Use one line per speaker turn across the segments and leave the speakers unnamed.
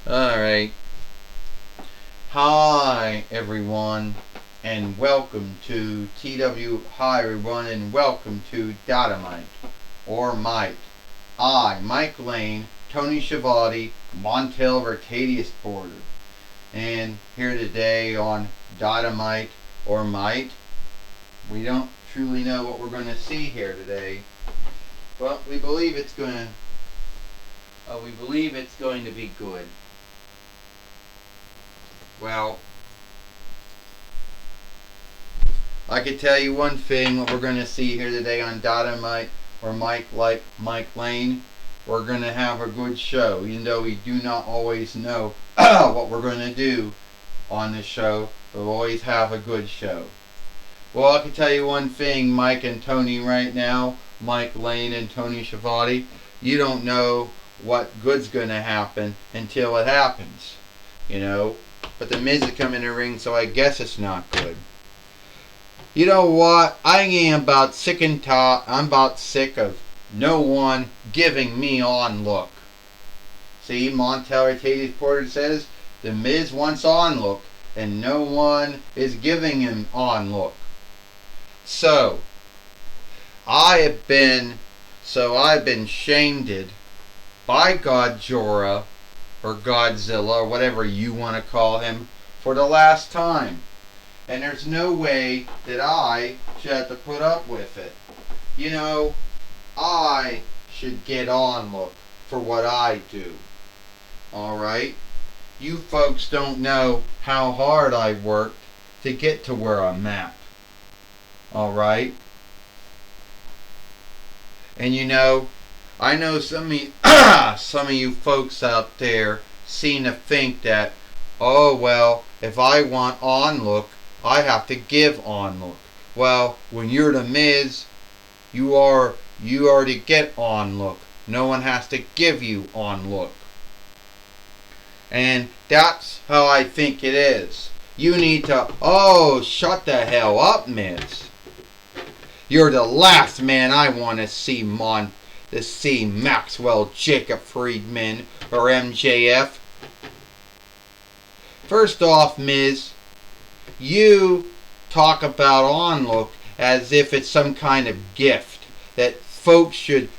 Alright. Hi, everyone, and welcome to TW. Hi, everyone, and welcome to Dynamite, or Mike. Mike Lane, Tony Schiavone, Montel Vertadius Porter. And here today on Dynamite, or Mike, we don't truly know what we're going to see here today, but we believe it's going to be good. Well, I can tell you one thing, what we're going to see here today on Dynamite or Mike Lane, we're going to have a good show, even though we do not always know what we're going to do on the show, but we'll always have a good show. Well, I can tell you one thing, Mike and Tony right now, Mike Lane and Tony Schiavone, you don't know what good's going to happen until it happens, you know. But the Miz has come in the ring, so I guess it's not good. You know what? I am about sick and tired. I'm about sick of no one giving me on look. See, Montel Vertadius Porter says the Miz wants on look, and no one is giving him on look. So I've been shamed by Godzilla or Godzilla, or whatever you want to call him, for the last time. And there's no way that I should have to put up with it. You know, I should get on look for what I do. Alright? You folks don't know how hard I worked to get to where I'm at. Alright? And you know, I know some of you folks out there seem to think that, oh well, if I want on look, I have to give on look. Well, when you're the Miz, you already get on look. No one has to give you on look. And that's how I think it is. You need to, shut the hell up, Miz. You're the last man I want to see Maxwell Jacob Friedman or MJF. First off, Miz, you talk about on look as if it's some kind of gift that folks should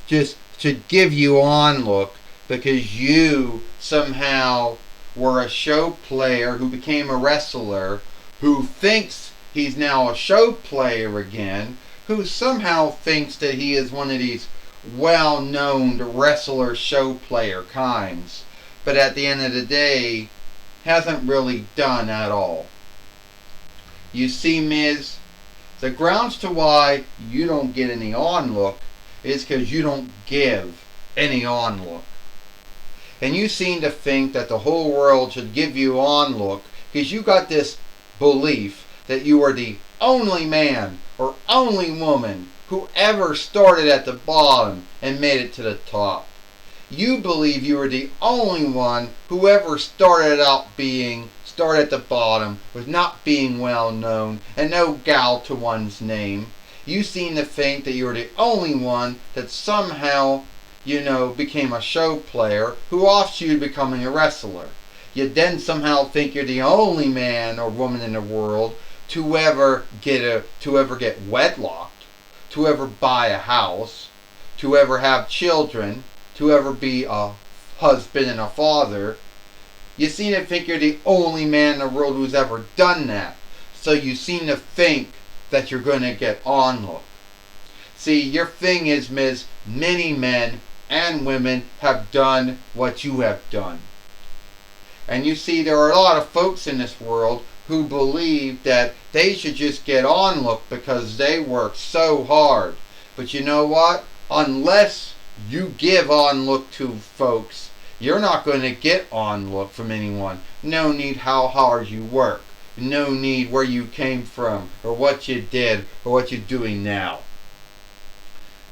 give you on look because you somehow were a show player who became a wrestler, who thinks he's now a show player again, who somehow thinks that he is one of these well-known wrestler show player kinds, but at the end of the day hasn't really done at all. You see, Miz, the grounds to why you don't get any on look is because you don't give any on look. And you seem to think that the whole world should give you on look because you got this belief that you are the only man or only woman who ever started at the bottom and made it to the top. You believe you were the only one who ever started at the bottom with not being well known and no gal to one's name. You seem to think that you were the only one that somehow, became a show player who offshoot you becoming a wrestler. You then somehow think you're the only man or woman in the world to ever get wedlocked, to ever buy a house, to ever have children, to ever be a husband and a father. You seem to think you're the only man in the world who's ever done that. So you seem to think that you're going to get on look. See, your thing is, Miz, many men and women have done what you have done. And you see, there are a lot of folks in this world who believe that they should just get on look because they work so hard. But you know what? Unless you give on look to folks, you're not going to get on look from anyone. No need how hard you work. No need where you came from or what you did or what you're doing now.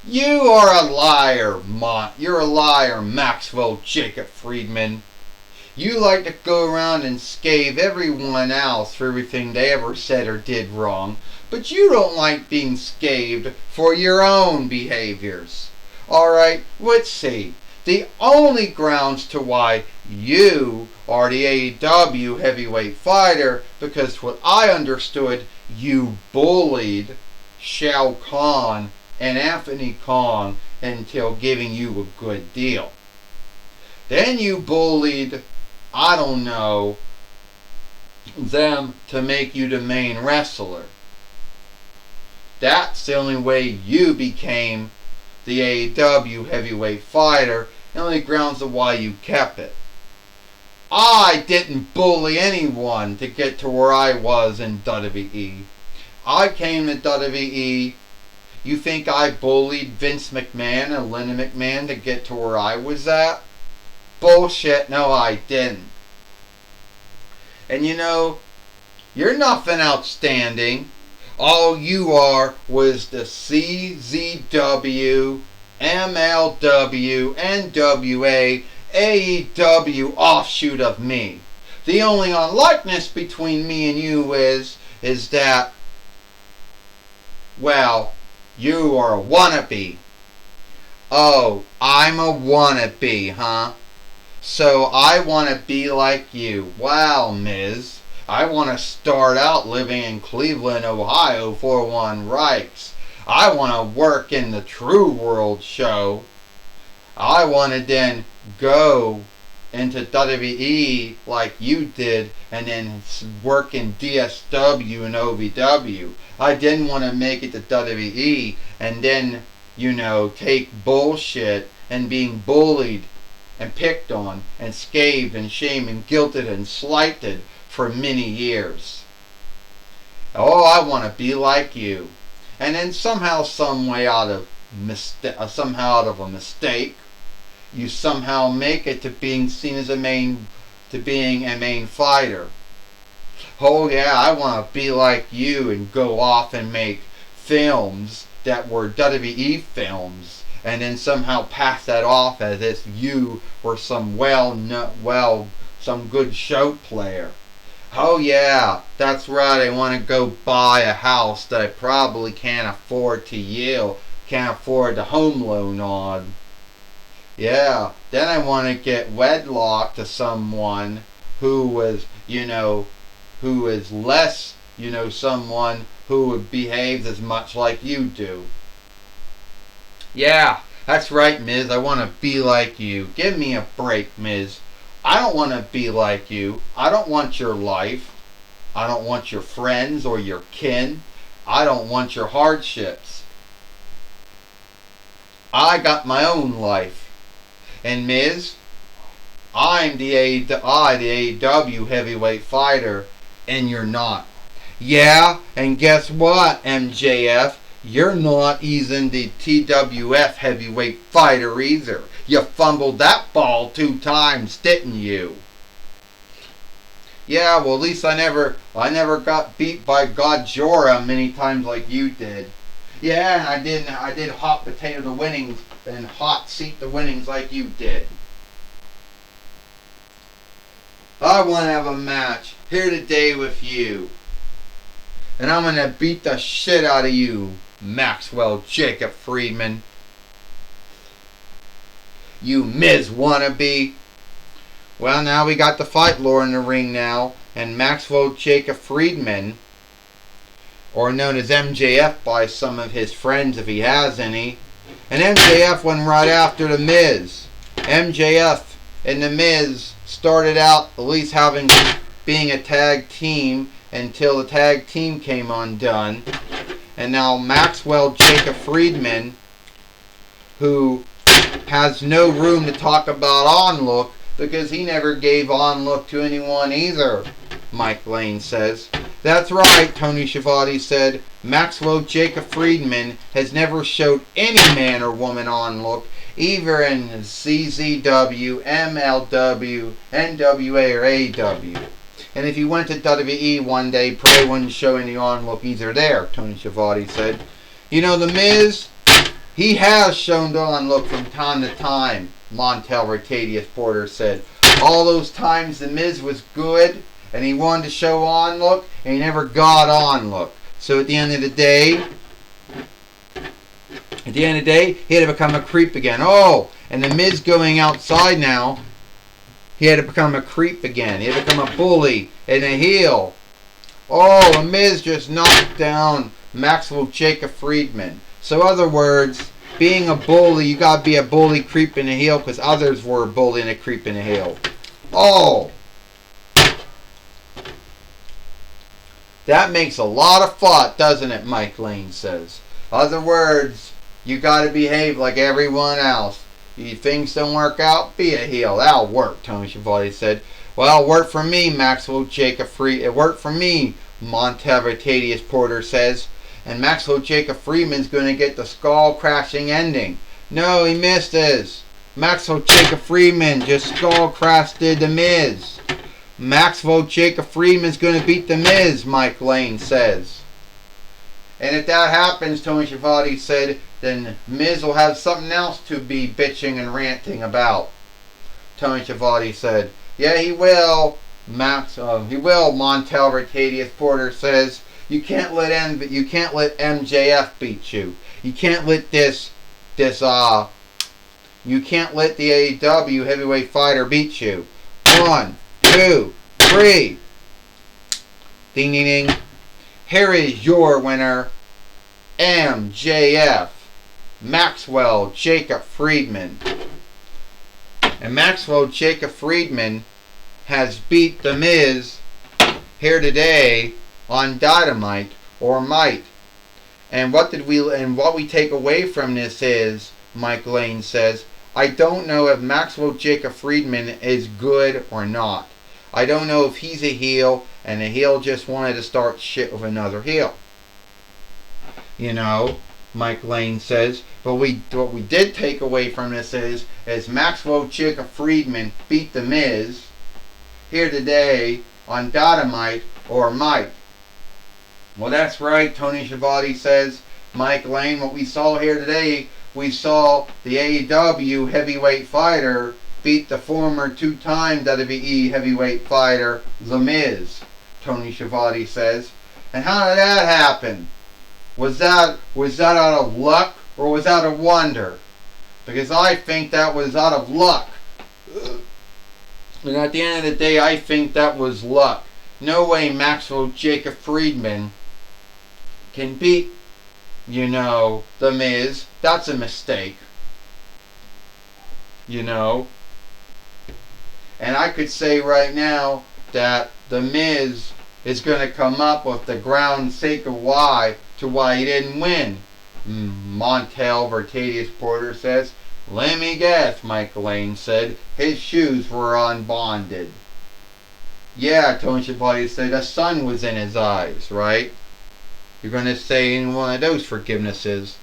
You are a liar, You're a liar, Maxwell Jacob Friedman. You like to go around and scathe everyone else for everything they ever said or did wrong, but you don't like being scathed for your own behaviors. Alright, let's see. The only grounds to why you are the AEW heavyweight fighter, because what I understood, you bullied Shao Kahn and Anthony Khan until giving you a good deal. Then you bullied, I don't know, them to make you the main wrestler. That's the only way you became the AEW heavyweight fighter, the only grounds of why you kept it. I didn't bully anyone to get to where I was in WWE. I came to WWE. You think I bullied Vince McMahon and Linda McMahon to get to where I was at? Bullshit, no I didn't. And you know, you're nothing outstanding. All you are was the CZW, MLW, NWA, AEW offshoot of me. The only unlikeness between me and you is that, well, you are a wannabe. Oh, I'm a wannabe, huh? So I want to be like you. Wow, Miz. I want to start out living in Cleveland, Ohio for one Reichs. I want to work in the True World show. I want to then go into WWE like you did and then work in DSW and OVW. I didn't want to make it to WWE and then, you know, take bullshit and being bullied and picked on and scathed and shamed and guilted and slighted for many years. Oh, I want to be like you. And then somehow, some way out of a mistake, you somehow make it to being seen as a main fighter. Oh yeah, I want to be like you and go off and make films that were WWE films, and then somehow pass that off as if you were some some good show player. Oh yeah, that's right, I want to go buy a house that I probably can't afford the home loan on. Yeah, then I want to get wedlocked to someone who is less, someone who behaves as much like you do. Yeah, that's right, Miz, I want to be like you. Give me a break, Miz. I don't want to be like you. I don't want your life. I don't want your friends or your kin. I don't want your hardships. I got my own life. And Miz, I'm the AEW heavyweight fighter, and you're not. Yeah, and guess what, MJF? You're not even the TWF heavyweight fighter either. You fumbled that ball 2 times, didn't you? Yeah, well, at least I never got beat by Godzilla many times like you did. Yeah, and I did hot potato the winnings and hot seat the winnings like you did. I want to have a match here today with you. And I'm going to beat the shit out of you, Maxwell Jacob Friedman. You Miz wannabe. Well, now we got the fight lore in the ring now. And Maxwell Jacob Friedman, or known as MJF by some of his friends if he has any. And MJF went right after the Miz. MJF and the Miz started out at least being a tag team until the tag team came undone. And now Maxwell Jacob Friedman, who has no room to talk about Onlook because he never gave Onlook to anyone either, Mike Lane says. That's right, Tony Schiavone said. Maxwell Jacob Friedman has never showed any man or woman Onlook, either in CZW, MLW, NWA, or AEW. And if he went to WWE one day, probably wouldn't show any Onlook either there, Tony Schiavone said. You know, The Miz, he has shown Onlook from time to time, Montel Ricadius Porter said. All those times The Miz was good, and he wanted to show Onlook, and he never got Onlook. So at the end of the day, he had to become a creep again. Oh, And the Miz going outside now, he had to become a creep again. He had to become a bully and a heel. Oh, the Miz just knocked down Maxwell Jacob Friedman. So, in other words, being a bully, you gotta be a bully, creep, and a heel, because others were a bully and a creep and a heel. Oh! That makes a lot of thought, doesn't it, Mike Lane says. Other words, you gotta behave like everyone else. If things don't work out, be a heel. That'll work, Tony Schiavone said. Well, it worked for me, Maxwell Jacob Friedman. It worked for me, Montevertadius Porter says. And Maxwell Jacob Friedman's going to get the skull-crashing ending. No, he missed his. Maxwell Jacob Friedman just skull-crashed The Miz. Maxwell Jacob Friedman's going to beat The Miz, Mike Lane says. And if that happens, Tony Schiavone said, then Miz will have something else to be bitching and ranting about. Tony Schiavone said, yeah, he will. He will, Montel Vertadius Porter says. You can't let MJF beat you. You can't let you can't let the AEW heavyweight fighter beat you. 1, 2, 3. Ding ding ding. Here is your winner, MJF, Maxwell Jacob Friedman. And Maxwell Jacob Friedman has beat The Miz here today on Dynamite or Might. And what we take away from this is, Mike Lane says, I don't know if Maxwell Jacob Friedman is good or not. I don't know if he's a heel and a heel just wanted to start shit with another heel. You know, Mike Lane says. But what we did take away from this is Maxwell Jacob Friedman beat The Miz here today on Dynamite or Might. Well, that's right, Tony Schiavone says. Mike Lane, what we saw here today, we saw the AEW heavyweight fighter beat the former two-time WWE heavyweight fighter, The Miz, Tony Schiavone says. And how did that happen? Was that out of luck or was that a wonder? Because I think that was out of luck. And at the end of the day, I think that was luck. No way Maxwell Jacob Friedman can beat, The Miz. That's a mistake. And I could say right now that The Miz is going to come up with the ground sake of why he didn't win. Montel Vertadius Porter says, let me guess, Mike Lane said, his shoes were unbonded. Yeah, Tony Schiavone said, the sun was in his eyes, right? You're going to say any one of those forgivenesses.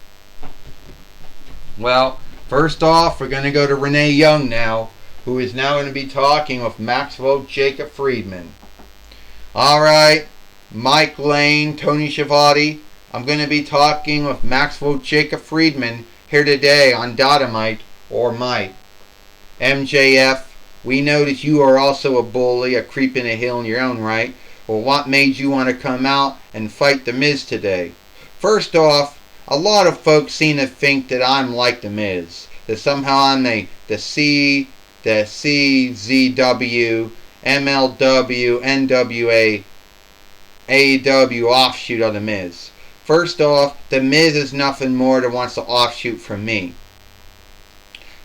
Well, first off, we're going to go to Renee Young now, who is now going to be talking with Maxwell Jacob Friedman. Alright, Mike Lane, Tony Schiavone, I'm going to be talking with Maxwell Jacob Friedman here today on Dynamite or Might. MJF, we know that you are also a bully, a creep and a heel in your own right. Well, what made you want to come out and fight The Miz today? First off, a lot of folks seem to think that I'm like The Miz. That somehow I'm the CZW, MLW, NWA, AEW offshoot of The Miz. First off, The Miz is nothing more than wants to offshoot from me.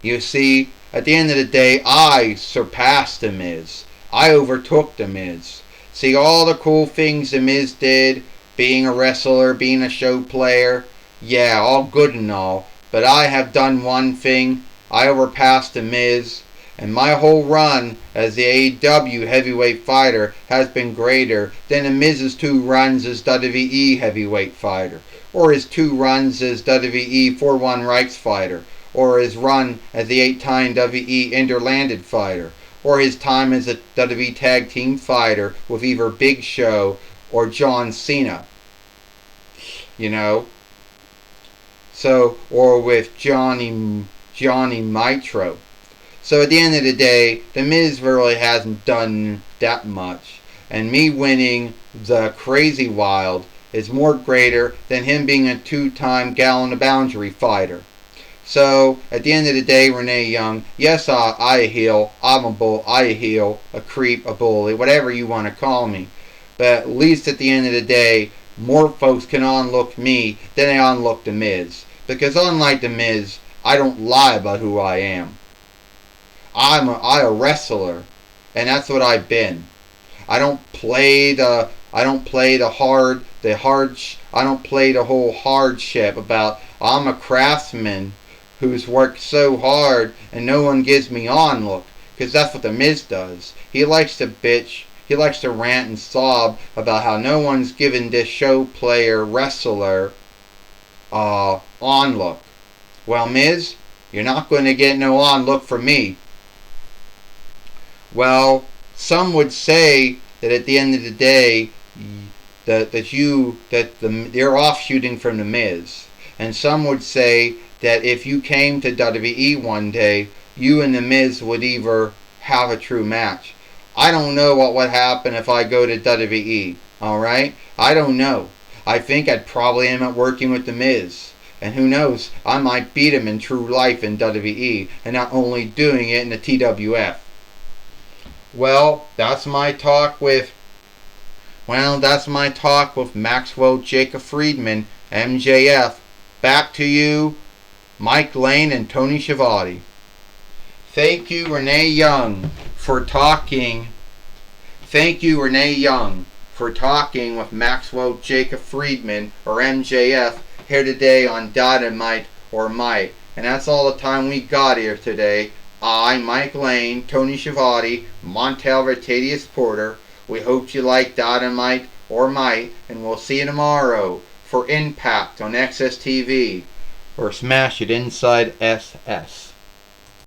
You see, at the end of the day, I surpassed The Miz. I overtook The Miz. See, all the cool things The Miz did, being a wrestler, being a show player, yeah, all good and all. But I have done one thing. I overpassed The Miz. And my whole run as the AEW heavyweight fighter has been greater than The Miz's 2 runs as WWE heavyweight fighter, or his 2 runs as WWE 4-1 Reichs fighter, or his run as the 8-time WWE Interlanded fighter, or his time as a WWE tag team fighter with either Big Show or John Cena. So, or with Johnny Nitro. So at the end of the day, The Miz really hasn't done that much. And me winning the Crazy Wild is more greater than him being a 2-time Gallon of Boundary fighter. So, at the end of the day, Renee Young, yes, I a heel, I'm a bull, I a heel, a creep, a bully, whatever you want to call me. But at least at the end of the day, more folks can onlook me than they onlook The Miz. Because unlike The Miz, I don't lie about who I am. I'm a wrestler, and that's what I've been. I don't play the I don't play the hard I don't play the whole hardship about I'm a craftsman who's worked so hard and no one gives me on look, because that's what The Miz does. He likes to bitch, he likes to rant and sob about how no one's given this show player wrestler on look. Well, Miz, you're not going to get no on look from me. Well, some would say that at the end of the day, you're offshooting from The Miz, and some would say that if you came to WWE one day, you and The Miz would either have a true match. I don't know what would happen if I go to WWE. All right, I don't know. I think I'd probably end up working with The Miz. And who knows, I might beat him in true life in WWE, and not only doing it in the TWF. Well, that's my talk with Maxwell Jacob Friedman, MJF. Back to you, Mike Lane and Tony Schiavone. Thank you, Renee Young, for talking. Thank you, Renee Young, for talking with Maxwell Jacob Friedman, or MJF, here today on Dynamite or Mike. And that's all the time we got here today. I, Mike Lane, Tony Schiavone, Montel Retadius Porter. We hope you like Dynamite or Mike, and we'll see you tomorrow for Impact on XSTV, or Smash It Inside SS.